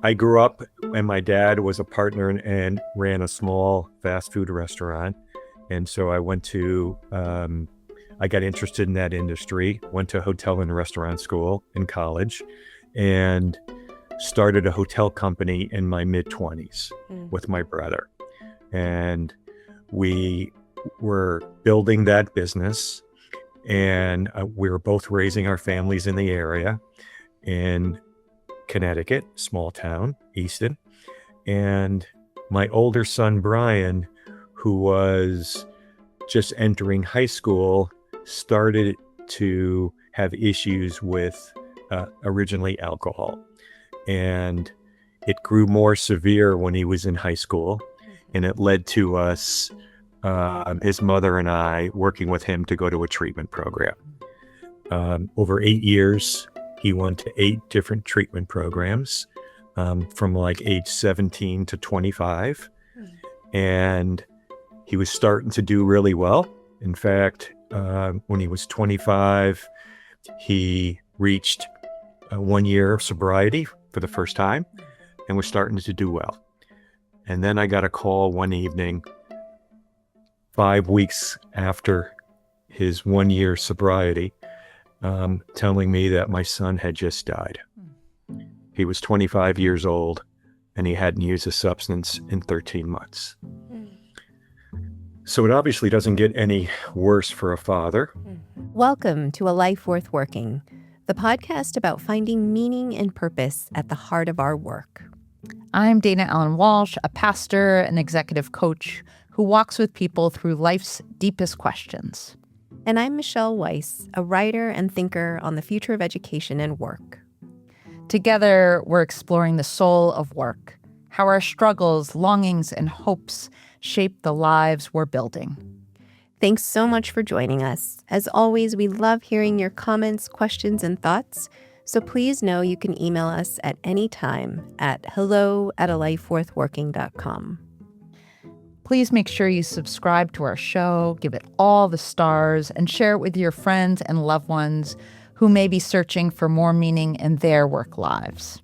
I grew up and my dad was a partner and ran a small fast food restaurant. And so I got interested in that industry, went to hotel and restaurant school in college, and started a hotel company in my mid-20s with my brother. And we were building that business, and we were both raising our families in the area in Connecticut, small town, Easton. And my older son, Brian, who was just entering high school, started to have issues with originally alcohol. And it grew more severe when he was in high school. And it led to us, his mother and I, working with him to go to a treatment program. Over 8 years, he went to 8 different treatment programs from like age 17 to 25. And he was starting to do really well. In fact, when he was 25, he reached 1 year of sobriety for the first time and was starting to do well. And then I got a call one evening, 5 weeks after his 1 year sobriety, telling me that my son had just died. He was 25 years old and he hadn't used a substance in 13 months. So it obviously doesn't get any worse for a father. Welcome to A Life Worth Working, the podcast about finding meaning and purpose at the heart of our work. I'm Dana Allen Walsh, a pastor and executive coach who walks with people through life's deepest questions. And I'm Michelle Weiss, a writer and thinker on the future of education and work. Together, we're exploring the soul of work, how our struggles, longings, and hopes shape the lives we're building. Thanks so much for joining us. As always, we love hearing your comments, questions, and thoughts. So please know you can email us at any time at hello@alifeworthworking.com. Please make sure you subscribe to our show, give it all the stars, and share it with your friends and loved ones who may be searching for more meaning in their work lives.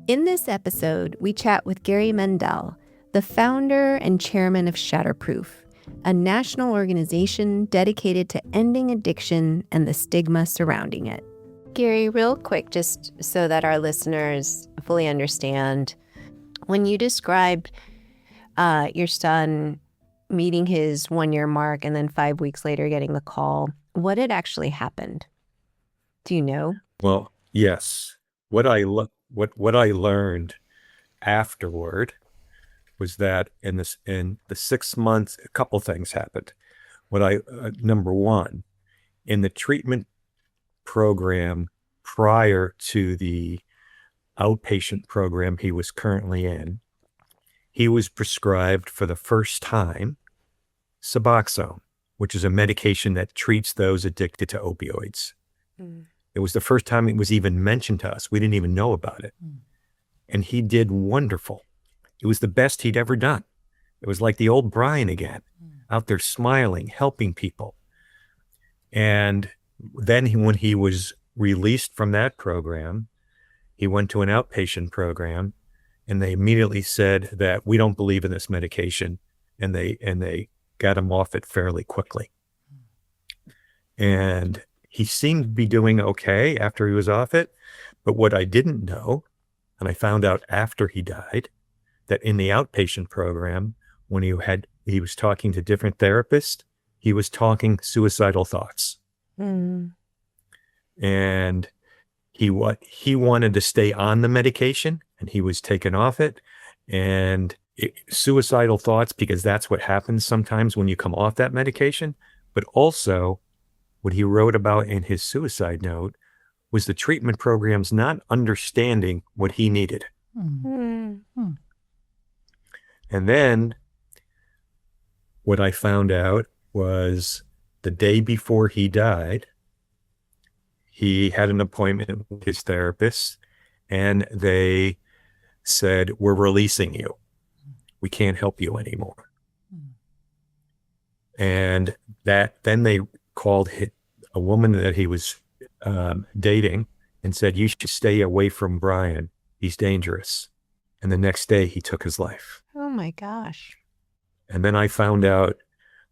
In this episode, we chat with Gary Mendell, the founder and chairman of Shatterproof, a national organization dedicated to ending addiction and the stigma surrounding it. Gary, real quick, just so that our listeners fully understand, when you described your son meeting his 1 year mark and then 5 weeks later getting the call, what had actually happened? Do you know? Well, yes. What I learned afterward was that in the 6 months, a couple things happened. Number one, in the treatment program prior to the outpatient program he was currently in, he was prescribed for the first time Suboxone, which is a medication that treats those addicted to opioids. It was the first time it was even mentioned to us. We didn't even know about it. And he did wonderful. It was the best he'd ever done. It was like the old Brian again, out there smiling, helping people. And then when he was released from that program, he went to an outpatient program, and they immediately said that we don't believe in this medication, and they got him off it fairly quickly. And he seemed to be doing okay after he was off it. But what I didn't know, and I found out after he died, that in the outpatient program, when he was talking to different therapists, he was talking suicidal thoughts. And he wanted to stay on the medication, and he was taken off it. And suicidal thoughts, because that's what happens sometimes when you come off that medication. But also, what he wrote about in his suicide note was the treatment programs not understanding what he needed. And then what I found out was the day before he died, he had an appointment with his therapist, and they said, "We're releasing you. We can't help you anymore." And then they called a woman that he was dating and said, "You should stay away from Brian. He's dangerous." And the next day he took his life. Oh my gosh. And then I found out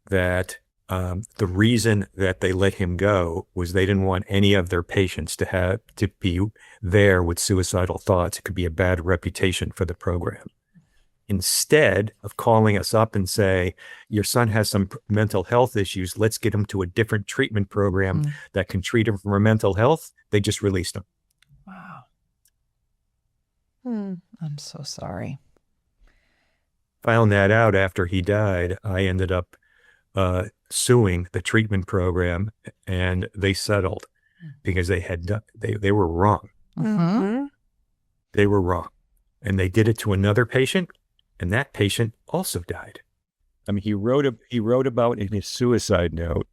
that the reason that they let him go was they didn't want any of their patients to be there with suicidal thoughts. It could be a bad reputation for the program. Instead of calling us up and say, your son has some mental health issues, let's get him to a different treatment program that can treat him for mental health, they just released him. Wow. I'm so sorry. Found that out after he died. I ended up suing the treatment program, and they settled because they were wrong. Mm-hmm. They were wrong. And they did it to another patient, and that patient also died. I mean, he wrote about in his suicide note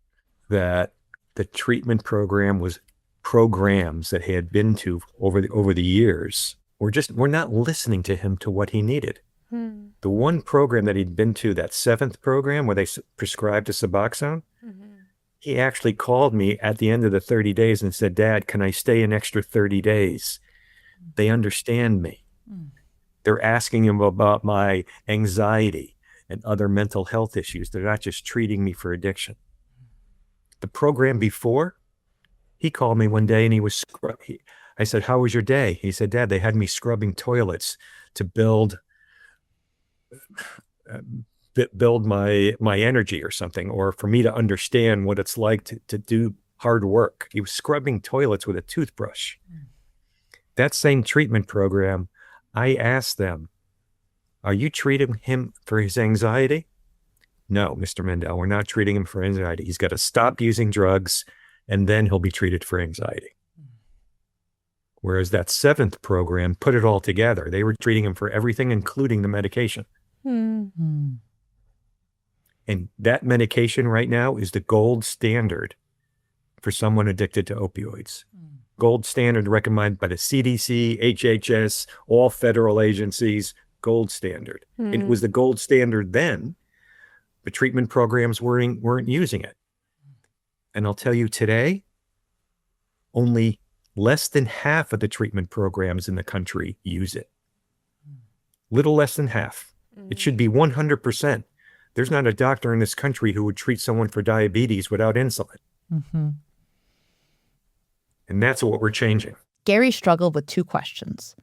that the treatment program was programs that he had been to over the years were not listening to him to what he needed. The one program that he'd been to, that 7th program where they prescribed a Suboxone, he actually called me at the end of the 30 days and said, Dad, can I stay an extra 30 days? They understand me. They're asking him about my anxiety and other mental health issues. They're not just treating me for addiction. The program before, he called me one day and he was I said, how was your day? He said, Dad, they had me scrubbing toilets to build my energy or something, or for me to understand what it's like to do hard work. He was scrubbing toilets with a toothbrush. That same treatment program, I asked them, are you treating him for his anxiety? No, Mr. Mendell, we're not treating him for anxiety. He's got to stop using drugs, and then he'll be treated for anxiety. Whereas that 7th program put it all together. They were treating him for everything, including the medication. And that medication right now is the gold standard for someone addicted to opioids. Gold standard recommended by the CDC, HHS, all federal agencies, gold standard. It was the gold standard then, but treatment programs weren't using it. And I'll tell you today, only less than half of the treatment programs in the country use it. Little less than half. It should be 100%. There's not a doctor in this country who would treat someone for diabetes without insulin. And that's what we're changing. Gary struggled with 2 questions.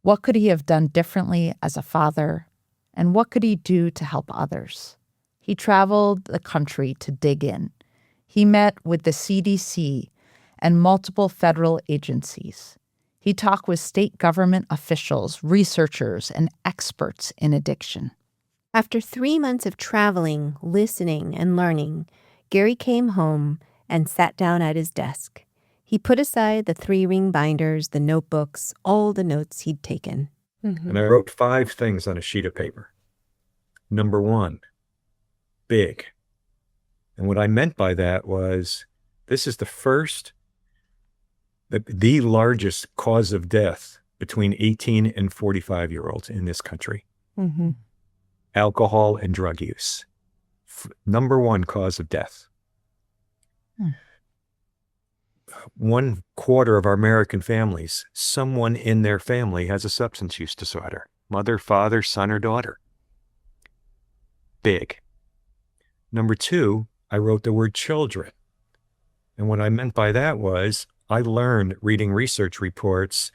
What could he have done differently as a father? And what could he do to help others? He traveled the country to dig in. He met with the CDC and multiple federal agencies. He talked with state government officials, researchers, and experts in addiction. After 3 months of traveling, listening, and learning, Gary came home and sat down at his desk. He put aside the 3-ring binders, the notebooks, all the notes he'd taken. And I wrote 5 things on a sheet of paper. Number 1, big. And what I meant by that was, this is the largest cause of death between 18 and 45-year-olds in this country. Alcohol and drug use. Number 1 cause of death. 1/4 of our American families, someone in their family has a substance use disorder. Mother, father, son, or daughter. Big. Number 2, I wrote the word children. And what I meant by that was, I learned reading research reports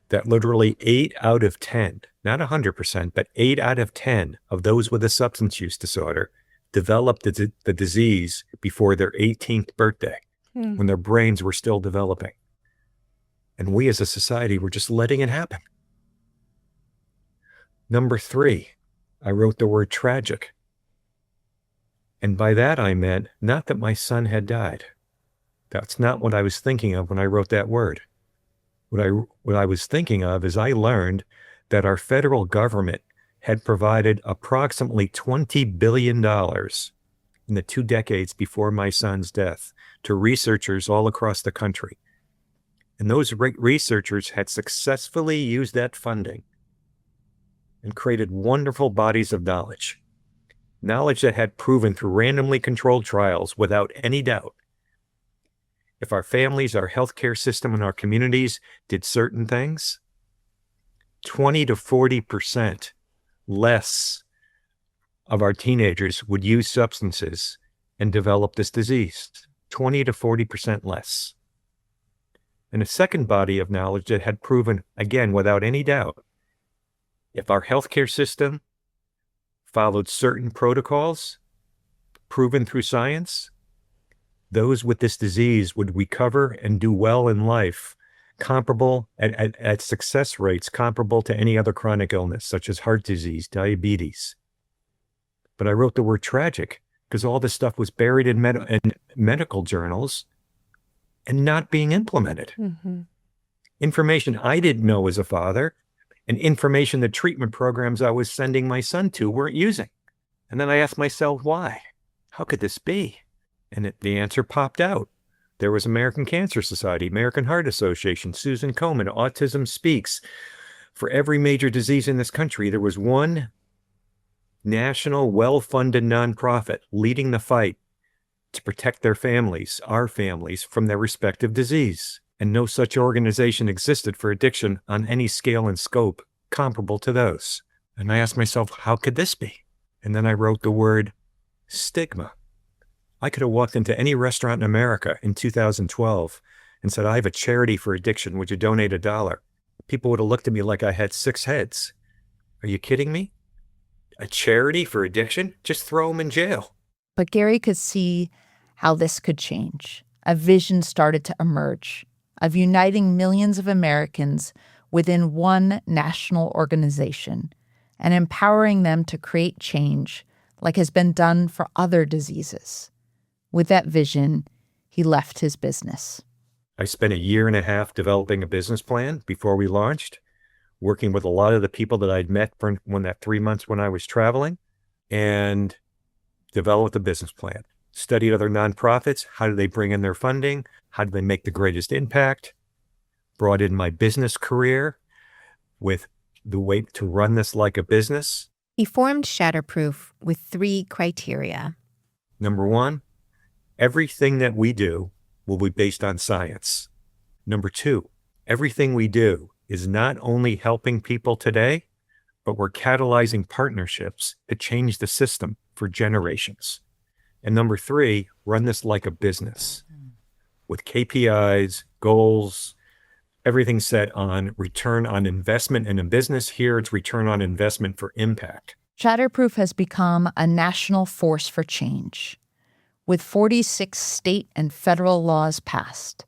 that literally 8 out of 10, not 100%, but 8 out of 10 of those with a substance use disorder developed the disease before their 18th birthday, when their brains were still developing. And we as a society were just letting it happen. Number 3, I wrote the word tragic. And by that I meant not that my son had died. That's not what I was thinking of when I wrote that word. What I was thinking of is I learned that our federal government had provided approximately $20 billion in the 2 decades before my son's death to researchers all across the country. And those researchers had successfully used that funding and created wonderful bodies of knowledge. Knowledge that had proven through randomly controlled trials without any doubt, if our families, our healthcare system, and our communities did certain things, 20 to 40% less of our teenagers would use substances and develop this disease. 20 to 40% less. And a second body of knowledge that had proven, again, without any doubt, if our healthcare system followed certain protocols, proven through science, those with this disease would recover and do well in life, comparable at success rates comparable to any other chronic illness, such as heart disease, diabetes. But I wrote the word tragic because all this stuff was buried in medical journals and not being implemented. Mm-hmm. Information I didn't know as a father, and information the treatment programs I was sending my son to weren't using. And then I asked myself, why? How could this be? And the answer popped out. There was American Cancer Society, American Heart Association, Susan Komen, Autism Speaks. For every major disease in this country, there was one national, well-funded nonprofit leading the fight to protect their families, our families, from their respective disease. And no such organization existed for addiction on any scale and scope comparable to those. And I asked myself, how could this be? And then I wrote the word stigma. I could have walked into any restaurant in America in 2012 and said, I have a charity for addiction. Would you donate $1? People would have looked at me like I had 6 heads. Are you kidding me? A charity for addiction? Just throw them in jail. But Gary could see how this could change. A vision started to emerge of uniting millions of Americans within one national organization and empowering them to create change like has been done for other diseases. With that vision, he left his business. I spent 1.5 years developing a business plan before we launched, working with a lot of the people that I'd met for that 3 months when I was traveling, and developed a business plan. Studied other nonprofits. How do they bring in their funding? How do they make the greatest impact? Brought in my business career with the way to run this like a business. He formed Shatterproof with 3 criteria. Number 1, everything that we do will be based on science. Number 2, everything we do is not only helping people today, but we're catalyzing partnerships to change the system for generations. And number 3, run this like a business with KPIs, goals, everything set on return on investment in a business. Here, it's return on investment for impact. Shatterproof has become a national force for change. With 46 state and federal laws passed,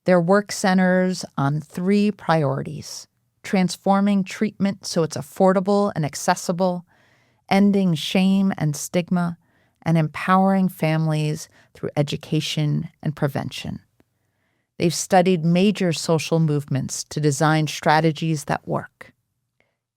their work centers on 3 priorities: transforming treatment so it's affordable and accessible, ending shame and stigma, and empowering families through education and prevention. They've studied major social movements to design strategies that work.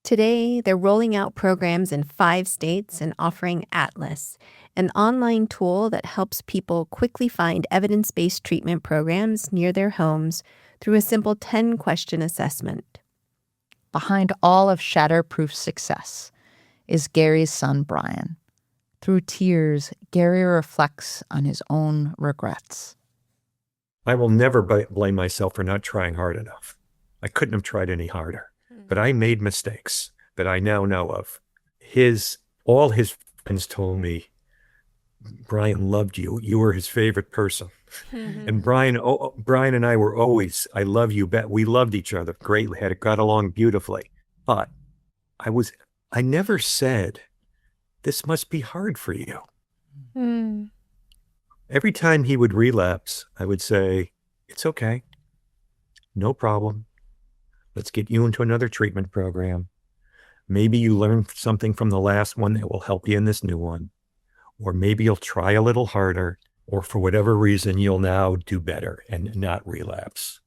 Today, they're rolling out programs in 5 states and offering Atlas, an online tool that helps people quickly find evidence-based treatment programs near their homes through a simple 10-question assessment. Behind all of Shatterproof's success is Gary's son, Brian. Through tears, Gary reflects on his own regrets. I will never blame myself for not trying hard enough. I couldn't have tried any harder, but I made mistakes that I now know of. All his friends told me, Brian loved you. You were his favorite person. And Brian and I were always, I love you, we loved each other greatly, got along beautifully. But I never said, this must be hard for you. Every time he would relapse, I would say, it's okay. No problem. Let's get you into another treatment program. Maybe you learn something from the last one that will help you in this new one. Or maybe you'll try a little harder, or for whatever reason, you'll now do better and not relapse.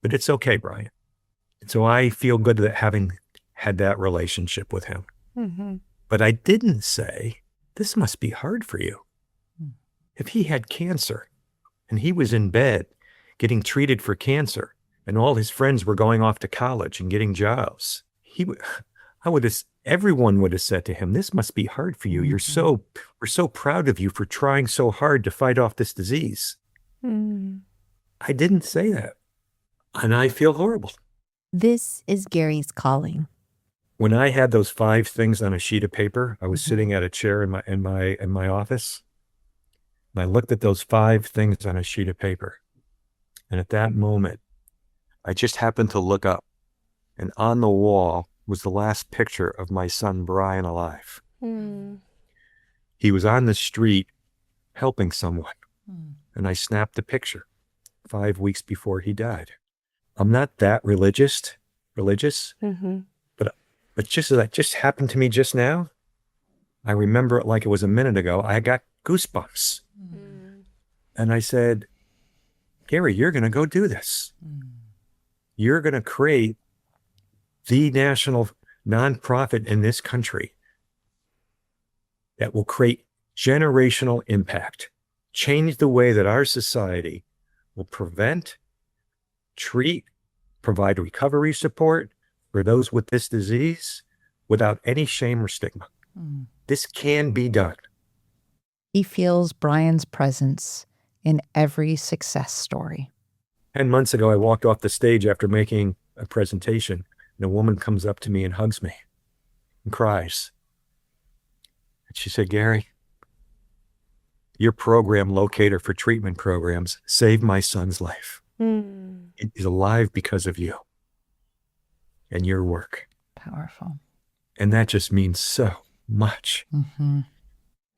But it's okay, Brian. And so I feel good that having had that relationship with him. Mm-hmm. But I didn't say, this must be hard for you. If he had cancer and he was in bed getting treated for cancer and all his friends were going off to college and getting jobs, everyone would have said to him, this must be hard for you. We're so proud of you for trying so hard to fight off this disease. I didn't say that. And I feel horrible. This is Gary's calling. When I had those 5 things on a sheet of paper, I was sitting at a chair in my office, and I looked at those 5 things on a sheet of paper. And at that moment, I just happened to look up, and on the wall was the last picture of my son Brian alive. He was on the street helping someone, and I snapped the picture 5 weeks before he died. I'm not that religious, but just as that just happened to me just now, I remember it like it was a minute ago. I got goosebumps. And I said, Gary, you're going to go do this. You're going to create the national nonprofit in this country that will create generational impact, change the way that our society will prevent, treat, provide recovery support for those with this disease without any shame or stigma. This can be done. He feels Brian's presence in every success story. 10 months ago, I walked off the stage after making a presentation, and a woman comes up to me and hugs me and cries. And she said, Gary, your program, Locator for Treatment Programs, saved my son's life. He's alive because of you and your work. Powerful. And that just means so much.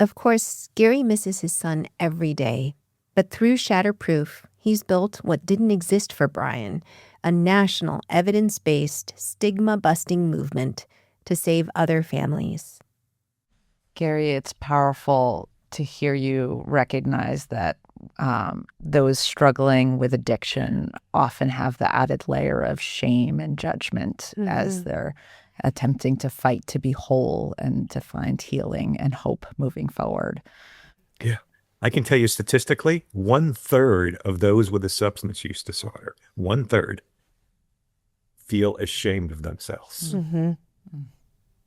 Of course, Gary misses his son every day. But through Shatterproof, he's built what didn't exist for Brian, a national evidence-based stigma-busting movement to save other families. Gary, it's powerful to hear you recognize that those struggling with addiction often have the added layer of shame and judgment as they're attempting to fight to be whole and to find healing and hope moving forward. Yeah. I can tell you statistically, 1/3 of those with a substance use disorder, 1/3 feel ashamed of themselves.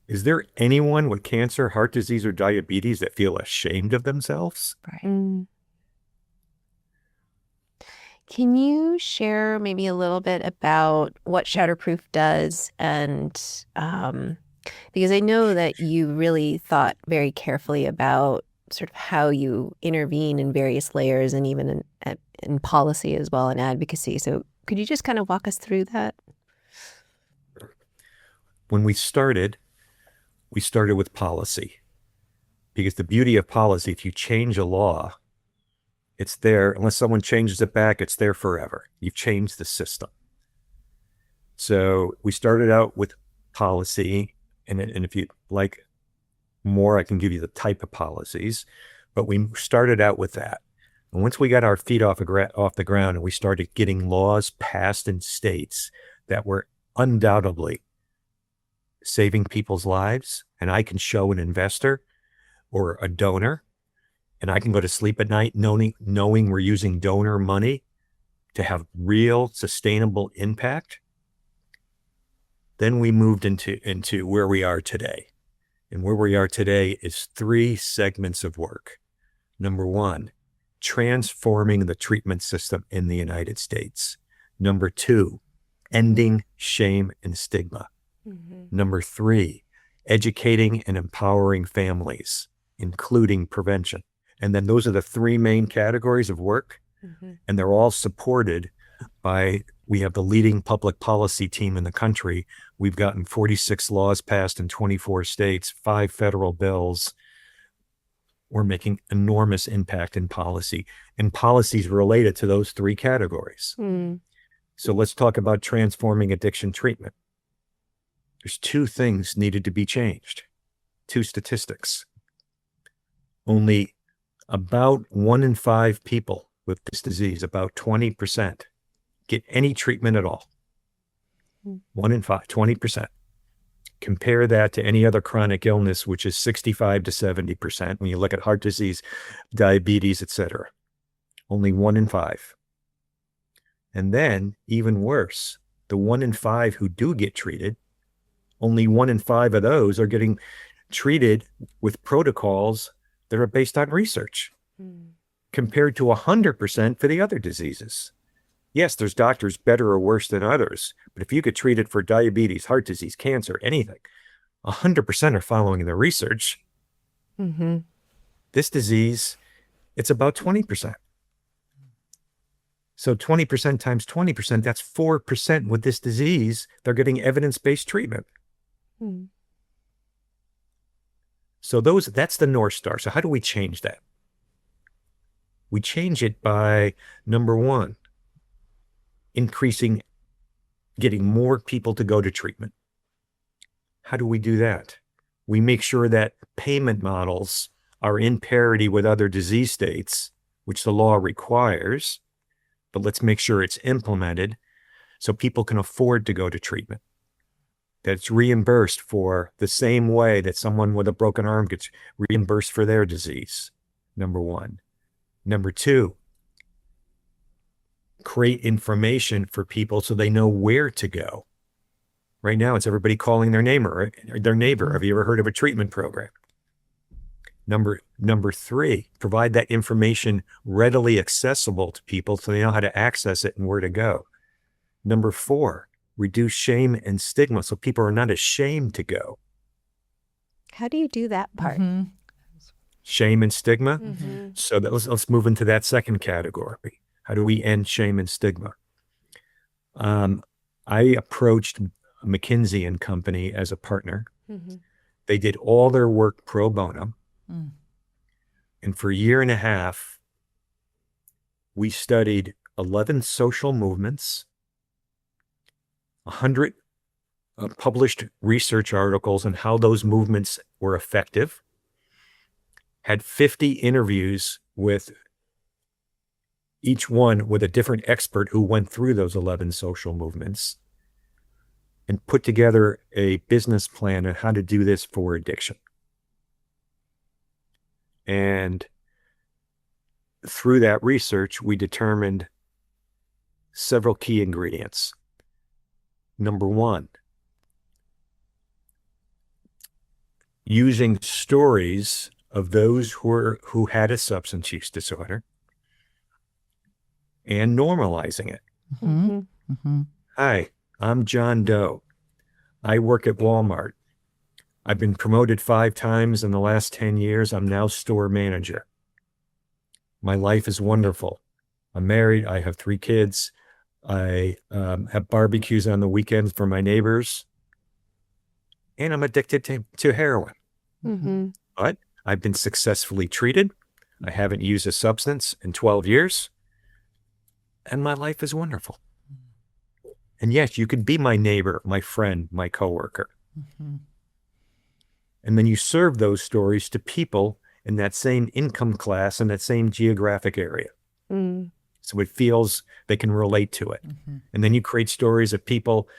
Is there anyone with cancer, heart disease, or diabetes that feel ashamed of themselves? Right. Can you share maybe a little bit about what Shatterproof does? And because I know that you really thought very carefully about sort of how you intervene in various layers and even in policy as well and advocacy. So could you just kind of walk us through that? When we started with policy, because the beauty of policy, if you change a law, it's there. Unless someone changes it back, it's there forever. You've changed the system. So we started out with policy, and if you like more, I can give you the type of policies, but we started out with that. And once we got our feet off the ground and we started getting laws passed in states that were undoubtedly saving people's lives, and I can show an investor or a donor, and I can go to sleep at night knowing we're using donor money to have real sustainable impact, then we moved into where we are today. And where we are today is 3 segments of work. Number 1, transforming the treatment system in the United States. Number 2, ending shame and stigma. Number 3, educating and empowering families, including prevention. And then those are the 3 main categories of work. And they're all supported by, we have the leading public policy team in the country. We've gotten 46 laws passed in 24 states, 5 federal bills. We're making enormous impact in policy, and policies related to those 3 categories. So let's talk about transforming addiction treatment. There's 2 things needed to be changed, 2 statistics. Only about 1 in 5 people with this disease, about 20%, get any treatment at all. 1 in 5, 20%. Compare that to any other chronic illness, which is 65 to 70%. When you look at heart disease, diabetes, etc., only 1 in 5. And then, even worse, the 1 in 5 who do get treated, only 1 in 5 of those are getting treated with protocols that are based on research, compared to 100% for the other diseases. Yes, there's doctors better or worse than others, but if you could treat it for diabetes, heart disease, cancer, anything, 100% are following the research. Mm-hmm. This disease, it's about 20%. So 20% times 20%, that's 4% with this disease. They're getting evidence-based treatment. Mm-hmm. So that's the North Star. So how do we change that? We change it by, number one, getting more people to go to treatment. How do we do that? We make sure that payment models are in parity with other disease states, which the law requires, but let's make sure it's implemented so people can afford to go to treatment. That it's reimbursed for the same way that someone with a broken arm gets reimbursed for their disease, number one. Number two, create information for people so they know where to go. Right now, it's everybody calling their neighbor. Have you ever heard of a treatment program? Number three, provide that information readily accessible to people so they know how to access it and where to go. Number four, reduce shame and stigma so people are not ashamed to go. How do you do that part? Mm-hmm. Shame and stigma. Mm-hmm. So let's move into that second category. How do we end shame and stigma? I approached McKinsey and Company as a partner. Mm-hmm. They did all their work pro bono. Mm. And for a year and a half, we studied 11 social movements, 100 published research articles on how those movements were effective, had 50 interviews with each one with a different expert who went through those 11 social movements, and put together a business plan on how to do this for addiction. And through that research, we determined several key ingredients. Number one, using stories of those who had a substance use disorder and normalizing it. Mm-hmm. Mm-hmm. Hi, I'm John Doe. I work at Walmart. I've been promoted 5 times in the last 10 years. I'm now store manager. My life is wonderful. I'm married. I have 3 kids. I have barbecues on the weekends for my neighbors. And I'm addicted to heroin. Mm-hmm. But I've been successfully treated. I haven't used a substance in 12 years. And my life is wonderful. And yes, you could be my neighbor, my friend, my coworker. Mm-hmm. And then you serve those stories to people in that same income class and that same geographic area. Mm. So it feels they can relate to it. Mm-hmm. And then you create stories of people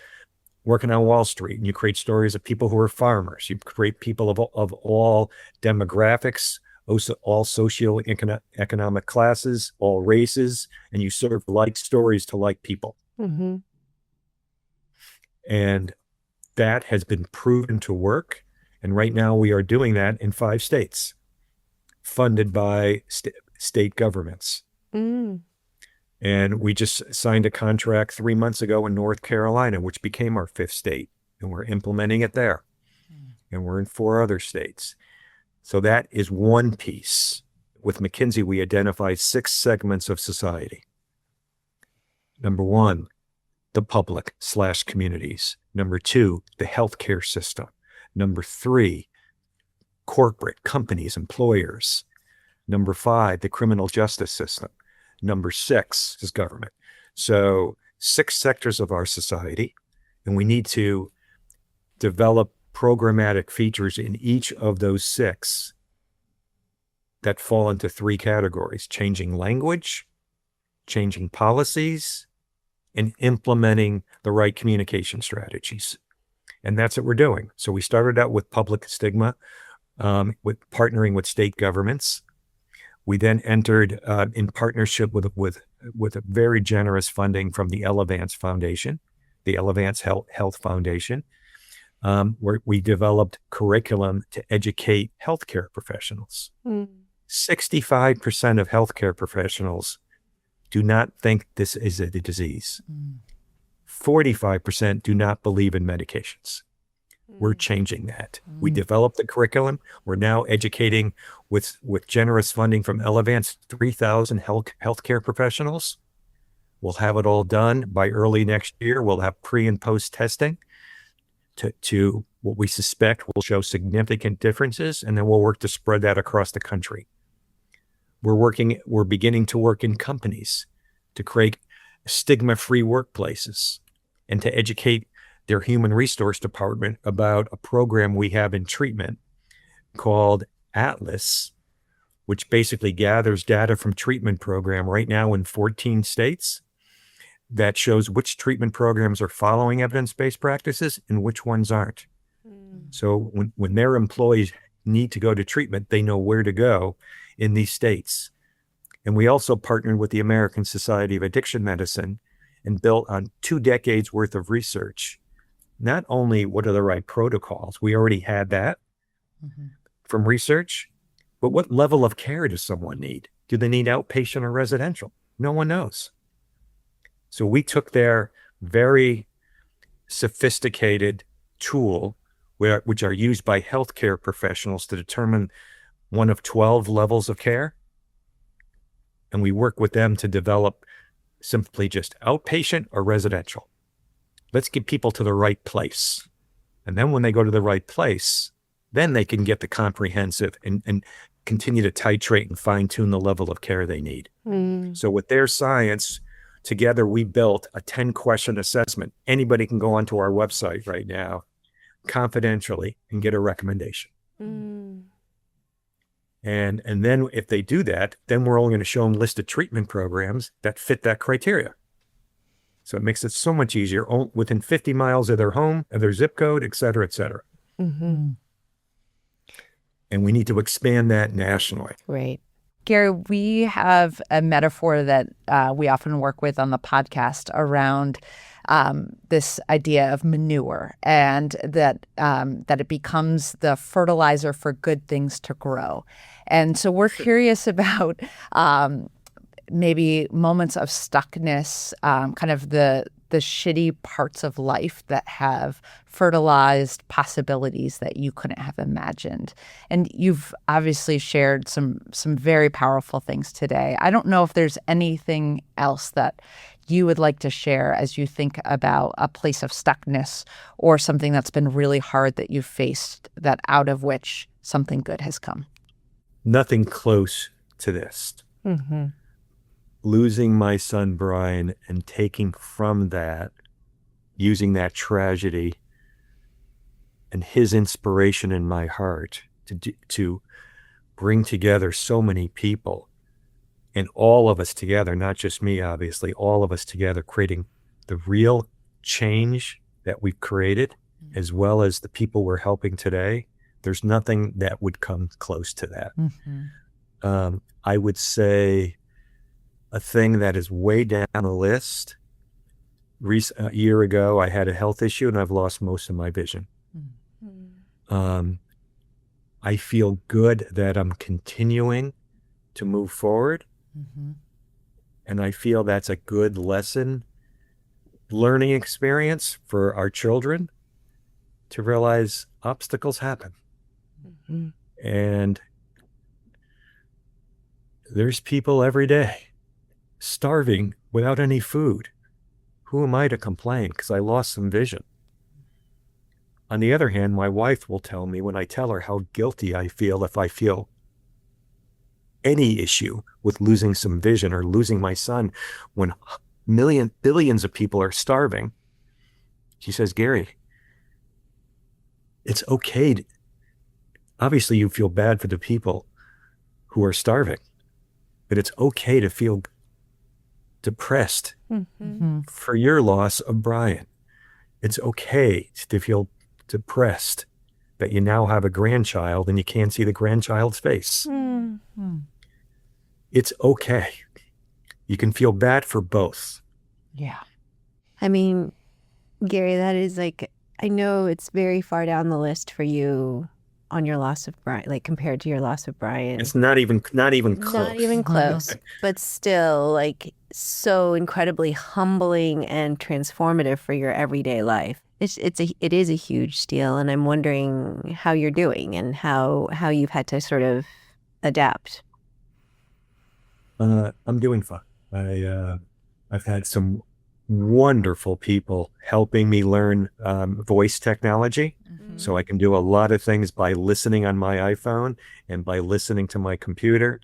working on Wall Street, and you create stories of people who are farmers. You create people of all demographics, all socioeconomic classes, all races, and you serve like stories to like people. Mm-hmm. And that has been proven to work. And right now we are doing that in 5 states, funded by state governments. Mm. And we just signed a contract 3 months ago in North Carolina, which became our 5th state. And we're implementing it there. And we're in 4 other states. So that is one piece. With McKinsey, we identified 6 segments of society. Number 1, the public/communities. Number 2, the healthcare system. Number 3, corporate companies, employers. Number 5, the criminal justice system. Number 6 is government. So 6 sectors of our society, and we need to develop programmatic features in each of those 6 that fall into 3 categories: changing language, changing policies, and implementing the right communication strategies. And that's what we're doing. So we started out with public stigma, with partnering with state governments. We then entered in partnership with a very generous funding from the Elevance Foundation, the Elevance Health Foundation, where we developed curriculum to educate healthcare professionals. 65% of healthcare professionals do not think this is a disease. 45% do not believe in medications. We're changing that. We developed the curriculum. We're now educating with generous funding from Elevance, 3,000 healthcare professionals. We'll have it all done by early next year. We'll have pre and post testing to what we suspect will show significant differences, and then we'll work to spread that across the country. We're beginning to work in companies to create stigma-free workplaces and to educate their human resource department about a program we have in treatment called Atlas, which basically gathers data from treatment program right now in 14 states that shows which treatment programs are following evidence-based practices and which ones aren't. So when their employees need to go to treatment, they know where to go in these states. And we also partnered with the American Society of Addiction Medicine and built on 2 decades worth of research. Not only what are the right protocols, we already had that from research, but what level of care does someone need? Do they need outpatient or residential? No one knows. So we took their very sophisticated tool, which are used by healthcare professionals to determine one of 12 levels of care, and we work with them to develop simply just outpatient or residential. Let's get people to the right place. And then when they go to the right place, then they can get the comprehensive and continue to titrate and fine-tune the level of care they need. So with their science, together we built a 10-question assessment. Anybody can go onto our website right now, confidentially, and get a recommendation. And then if they do that, then we're only going to show them listed treatment programs that fit that criteria. So it makes it so much easier within 50 miles of their home, of their zip code, et cetera, et cetera. And we need to expand that nationally. Right. Gary, we have a metaphor that we often work with on the podcast around this idea of manure, and that it becomes the fertilizer for good things to grow. And so we're curious about maybe moments of stuckness, kind of the shitty parts of life that have fertilized possibilities that you couldn't have imagined. And you've obviously shared some very powerful things today. I don't know if there's anything else that you would like to share as you think about a place of stuckness or something that's been really hard that you've faced, that out of which something good has come. Nothing close to this. Losing my son, Brian, and taking from that, using that tragedy and his inspiration in my heart to bring together so many people, and all of us together, not just me, obviously, all of us together, creating the real change that we've created, as well as the people we're helping today. There's nothing that would come close to that. I would say a thing that is way down the list. A year ago, I had a health issue and I've lost most of my vision. I feel good that I'm continuing to move forward. And I feel that's a good learning experience for our children to realize obstacles happen. And there's people every day starving without any food. Who am I to complain because I lost some vision? On the other hand, my wife will tell me when I tell her how guilty I feel if I feel any issue with losing some vision or losing my son when billions of people are starving. She says, Gary, it's okay. Obviously, you feel bad for the people who are starving, but it's okay to feel depressed for your loss of Brian. It's okay to feel depressed that you now have a grandchild and you can't see the grandchild's face. It's okay. You can feel bad for both. Yeah. I mean, Gary, that is like, I know it's very far down the list for you on your loss of Brian, like compared to your loss of Brian? It's not even close. Not even close, but still like so incredibly humbling and transformative for your everyday life. It is a huge deal, and I'm wondering how you're doing and how you've had to sort of adapt. I'm doing fine. I've had some wonderful people helping me learn voice technology. So I can do a lot of things by listening on my iPhone and by listening to my computer.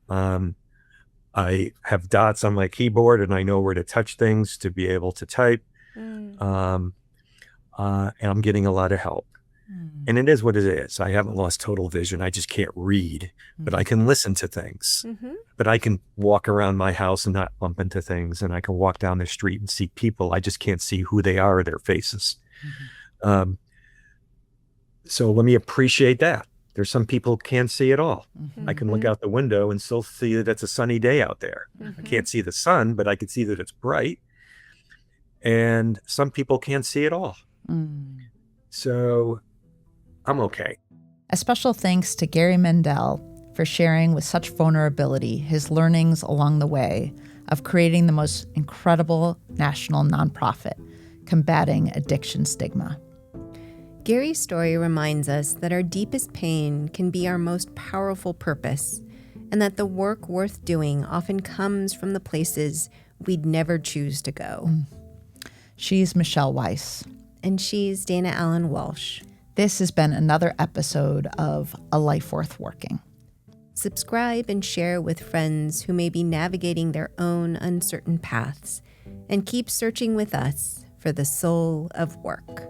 I have dots on my keyboard and I know where to touch things to be able to type. And I'm getting a lot of help. And it is what it is. I haven't lost total vision. I just can't read, but I can listen to things. But I can walk around my house and not bump into things. And I can walk down the street and see people. I just can't see who they are or their faces. So let me appreciate that. There's some people who can't see at all. I can look out the window and still see that it's a sunny day out there. I can't see the sun, but I can see that it's bright. And some people can't see at all. So I'm okay. A special thanks to Gary Mendell for sharing with such vulnerability his learnings along the way of creating the most incredible national nonprofit combating addiction stigma. Gary's story reminds us that our deepest pain can be our most powerful purpose, and that the work worth doing often comes from the places we'd never choose to go. She's Michelle Weiss. And she's Dana Allen Walsh. This has been another episode of A Life Worth Working. Subscribe and share with friends who may be navigating their own uncertain paths, and keep searching with us for the soul of work.